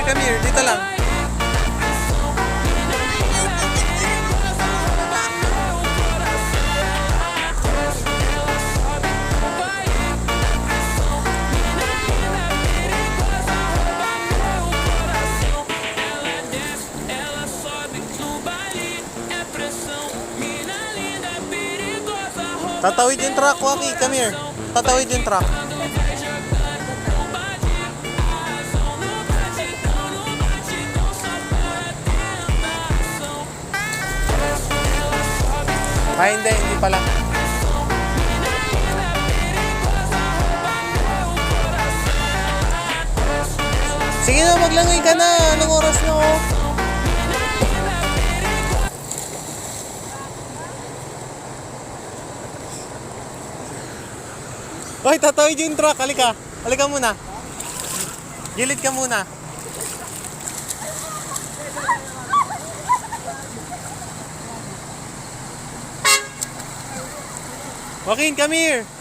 come here. Dito lang. Tatawid yung truck, Waki. Come here. Tatawid yung truck. Ay, hindi pala. Sige na, maglangoy ka na. Anong oras na oh? Hoy, tatawid yung truck. Halika. Halika muna. Gilid ka muna. Joaquin, come here.